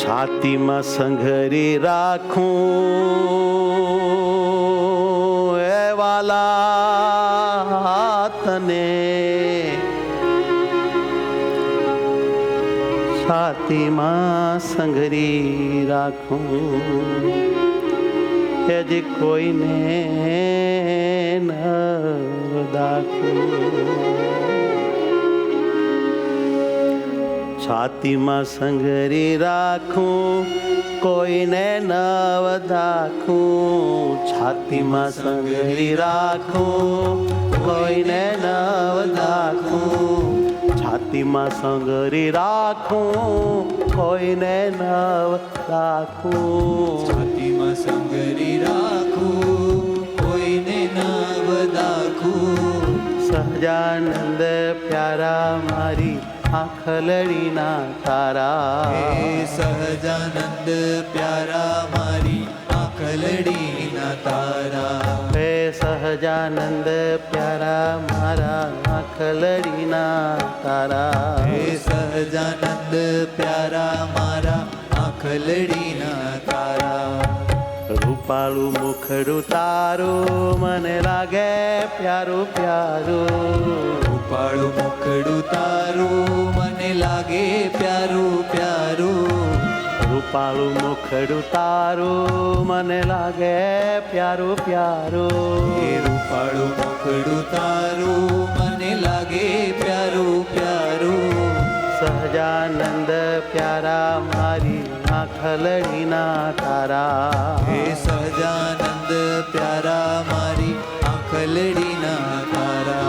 છાતીમાં સંઘરી રાખું એ વાલા તને, છાતીમાં સંઘરી રાખું હજી કોઈને ન દાખું. છાતીમાં સંઘરી રાખું કોઈને નવ દાખું, છાતીમાં સંઘરી રાખું કોઈને નવ દાખું, છાતીમાં સંઘરી રાખું કોઈને નવ દાખું, છાતીમાં સંઘરી રાખું કોઈને નવ દાખું. સહજાનંદ પ્યારા મારી આંખલડીના તારા, હે સહજાનંદ પ્યારા મારી આંખલડીના તારા, હે સહજાનંદ પ્યારા મારા આંખલડીના તારા, હે સહજાનંદ પ્યારા મારા આંખલડીના તારા. રૂપાળું મુખડું તારું મને લાગે પ્યારું પ્યારું, રૂપાળું મુખડું તારું મને લાગે પ્યારું પ્યારું, રૂપાળું મુખડું તારું મને લાગે પ્યારું પ્યારું, હે રૂપાળું મુખડું તારું મને લાગે પ્યારું પ્યારું. સહજાનંદ પ્યારા મારી આંખલડીના તારા, હે સહજાનંદ પ્યારા મારી આંખલડીના તારા,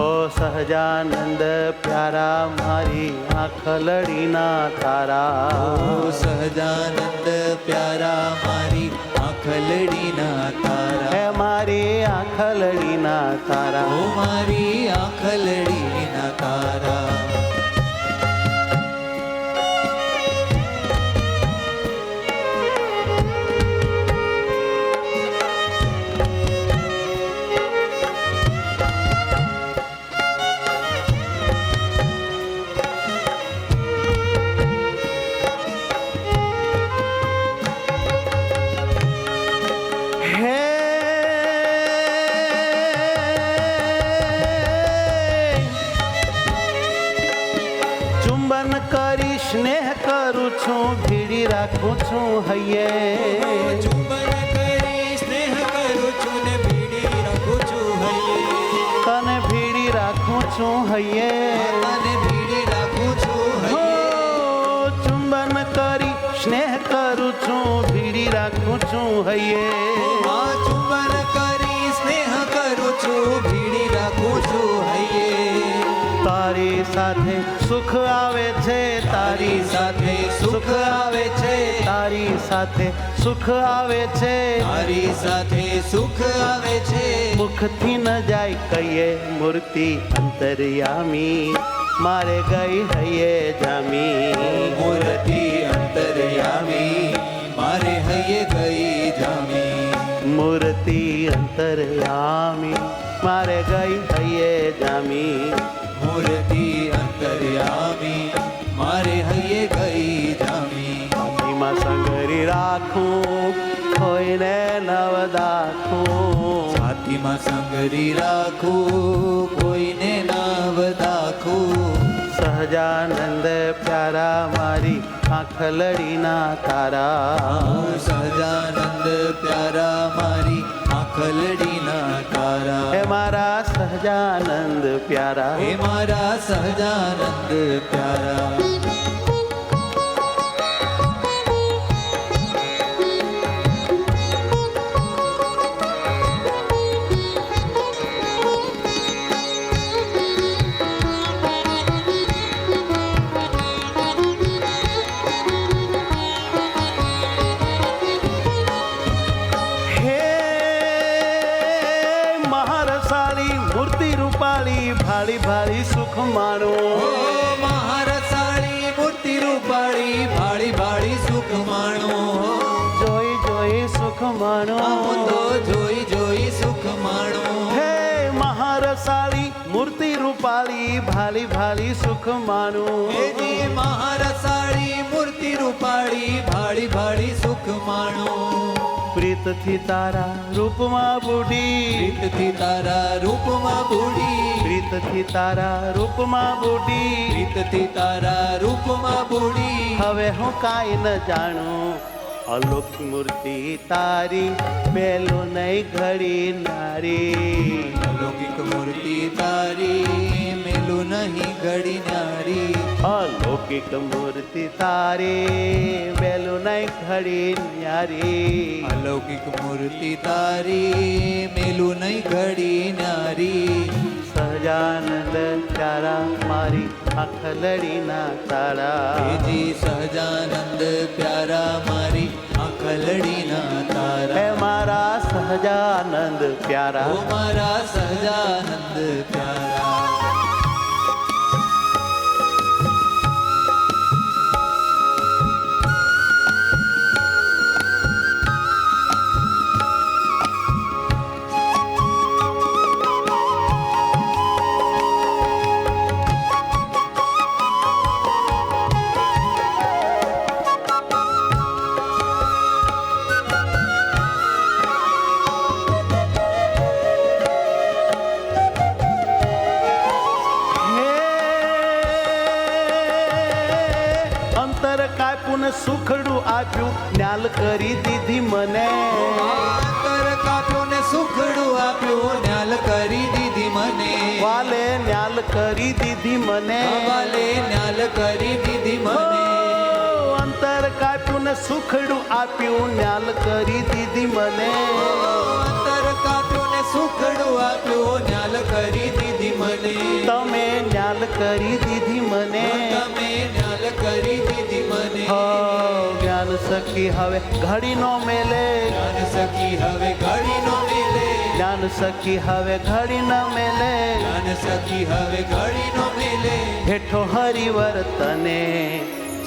ઓ સહજાનંદ પ્યારા મારી આંખલડીના તારા, ઓ સહજાનંદ પ્યારા મારી આંખલડીના તારા, હે મારી આંખલડીના તારા, ઓ મારી આંખલડીના તારા. ચુંબન કરી સ્નેહ કરું છું ભીડી રાખું છું હૈયે, ચુંબન કરી સ્નેહ કરું છું ને ભીડી રાખું છું હૈયે, તને ભીડી રાખું છું હૈયે, તને ભીડી રાખું છું હો હૈયે. ચુંબન કરી સ્નેહ કરું છું ભીડી રાખું છું હૈયે, આ ચુંબન કરી સ્નેહ કરું છું ભીડી રાખું છું હૈયે. તારી સાથે સુખ આવે છે, તારી સાથે સુખ આવે છે, તારી સાથે સુખ આવે છે, તારી સાથે સુખ આવે છે. મુખથી ન જાય કહીએ મૂર્તિ અંતર્યામી, મારે ગઈ હૈયે જામી, મૂર્તિ અંતર્યામી મારે હૈયે ગઈ જામી, મૂર્તિ અંતર્યામી મારે ગઈ હૈયે જામી, મૂર્તિ અંતર્યામી મારે હૈયે ગઈ જામી. છાતીમાં સંઘરી રાખું કોઈને નવ દાખું, છાતીમાં સંઘરી રાખું કોઈને નવ દાખું. સહજાનંદ પ્યારા મારી આંખલડીના તારા, સહજાનંદ પ્યારા મારી આંખલડીના તારા, હે મારા સહજાનંદ પ્યારા, હે મારા સહજાનંદ પ્યારા. ભાળી ભાળી સુખ માણું, ઓ મહારસાળી મૂર્તિ રૂપાળી ભાળી ભાળી સુખ માણો, જોઈ જોઈ સુખ માણું, આમ તો જોઈ જોઈ સુખ માણો. હે મહારસાળી મૂર્તિ રૂપાળી ભાળી ભાળી સુખ માણું, એની મહારસાળી મૂર્તિ રૂપાળી પ્રીતથી તારા રૂપમાં બુડી, પ્રીતથી તારા રૂપમાં બુડી, પ્રીતથી તારા રૂપમાં બુડી, પ્રીતથી તારા રૂપમાં બુડી. હવે હું કાંઈ ન જાણું, અલૌકિક મૂર્તિ તારી મેલો નહીં ઘડી નારી. અલૌકિક મૂર્તિ તારી મેલું નહીં ઘડી નારી. અલૌકિક મૂર્તિ તારી મેલો નહીં ઘડી ન્યારી. અલૌકિક મૂર્તિ તારી મેલું નહીં ઘડી નારી. સહજાનંદ પ્યારા મારી આખલડીના તારા. જી સહજાનંદ પ્યારા મારી આખલડીના તારા. હે મારા સહજાનંદ પ્યારા, ઓ મારા સહજાનંદ પ્યારા. સુખડું આપ્યું ન્યાલ કરી દીધી મને. અંતર કાપ્યું ને સુખડું આપ્યું ન્યાલ કરી દીધી મને. વાલે ન્યાલ કરી દીધી મને. વાલે ન્યાલ કરી દીધી મને. અંતર કાપ્યું ને સુખડું આપ્યું ન્યાલ કરી દીધી મને. અંતર કાપ્યું ને સુખડું આપ્યું ન્યાલ કરી દીધી મને. તમે ન્યાલ કરી દીધી મને. તમે ન્યાલ કરી દીધી મને. જ્ઞાન સખી હવે ઘડી નો મેલે. જ્ઞાન સખી હવે ઘડી નો મેલે. જ્ઞાન સખી હવે ઘડી ન મેલે. જ્ઞાન સખી હવે ઘડી નો મેલે. હેઠો હરિવર તને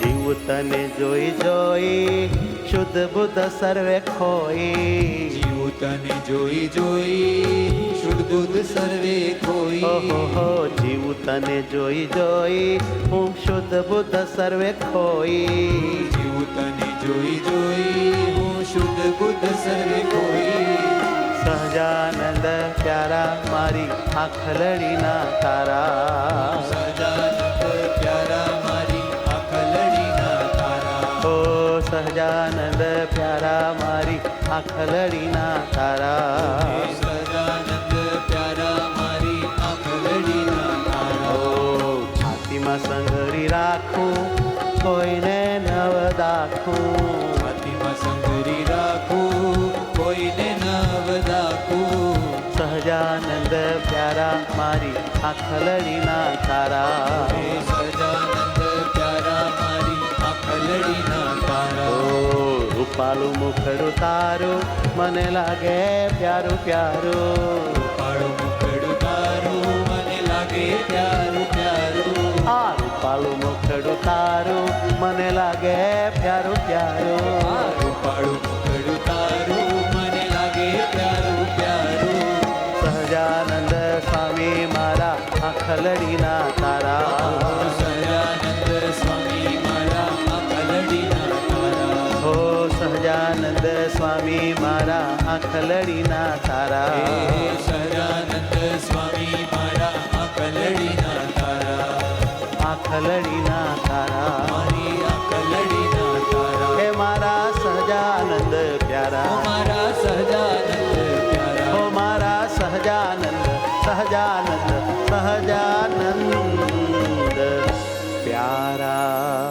જીવ તને જોઈ જોઈ શુદ્ધ બુદ્ધ સર્વે ખોઈ. જીવ તને જોઈ જોઈ શુદ્ધ બુદ્ધ સર્વે ખોઈ. ઓહો જીવ તને જોઈ જોઈ હું શુદ્ધ બુદ્ધ સર્વે ખોઈ. જીવ તને જોઈ જોઈ હું શુદ્ધ બુદ્ધ સર્વે ખોઈ. સહજાનંદ પ્યારા મારી આખલડીના તારા. સહજાનંદ પ્યારા મારી આખલડીના તારા. ઓ સહજાનંદ પ્યારા મારી આખલડીના તારા. સહજાનંદ પ્યારા મારી આખલડીના તારા. ઓ છાતીમાં સંઘરી રાખું કોઈને નવ દાખું. છાતીમાં સંઘરી રાખું કોઈને નવ દાખું. સહજાનંદ પ્યારા મારી આખલડીના તારા. સહજાનંદ પ્યારા મારી આખલડીના તારા. ઓ રૂપાળું મુખડું તારું મને લાગે પ્યારું પ્યારું. રૂપાળું મુખડું તારું મને લાગે પ્યારું પ્યારું. આ રૂપાળું મુખડું તારું મને લાગે પ્યારું પ્યારું. રૂપાળું મુખડું તારું મને લાગે પ્યારું પ્યારું. સહજાનંદ સ્વામી મારા આખલડીના તારા. સહજાનંદ સ્વામી મારા આખલડીના તારા. હો સહજાનંદ સ્વામી મારા આખલડીના તારા. સહજાનંદ સ્વામી મારા આખલડીના તારા. આખલડીના તારા. મારી આખલડીના તારા. હે મારા સહજાનંદ પ્યારા. મારા સહજાનંદ પ્યારા. હો મારા સહજાનંદ સહજાનંદ સહજાનંદ પ્યારા.